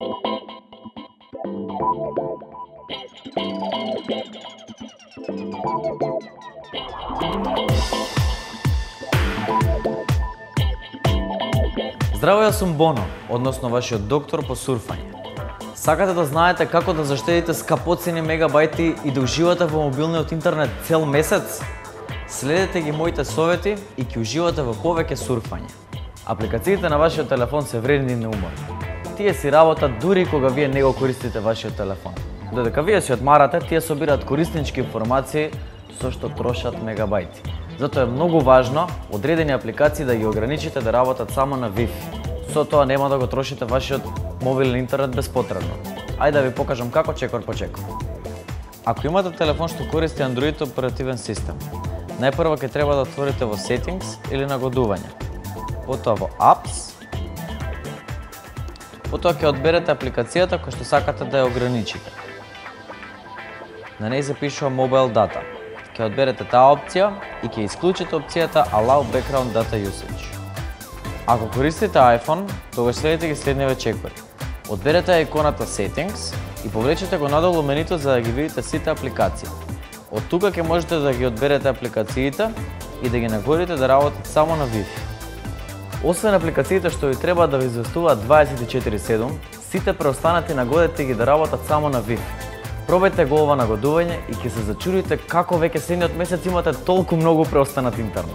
Здраво, јас сум Боно, односно вашиот доктор по сурфање. Сакате да знаете како да заштедите скапоцени мегабајти и да уживате во мобилниот интернет цел месец? Следете ги моите совети и ќе уживате во повеќе сурфање. Апликациите на вашиот телефон се вредни и неуморни. Тие си работат дури кога вие не го користите вашиот телефон. Додека вие се одмарате, тие собираат кориснички информации со што трошат мегабајти. Затоа е многу важно одредени апликации да ги ограничите да работат само на Wi-Fi. Со тоа нема да го трошите вашиот мобилен интернет безпотребно. Ајде да ви покажам како чекор по чекор. Ако имате телефон што користи Android оперативен систем, најпрво ќе треба да отворите во Settings или нагодување. Потоа во Apps. Потоа ќе одберете апликацијата која што сакате да ја ограничите. На неј се пишува Mobile Data. Ќе одберете таа опција и ќе исклучите опцијата Allow Background Data Usage. Ако користите iPhone, тогаш следите ги следниве чекори. Одберете иконата Settings и повлечете го надолу менито за да ги видите сите апликации. Од тука ќе можете да ги одберете апликациите и да ги нагодите да работат само на Wi-Fi. Освен апликациите што ви треба да ви известуваат 24/7, сите преостанати нагодете ги да работат само на Wi-Fi. Пробајте го ова нагодување и ќе се зачудите како веќе следниот месец имате толку многу преостанат интернет.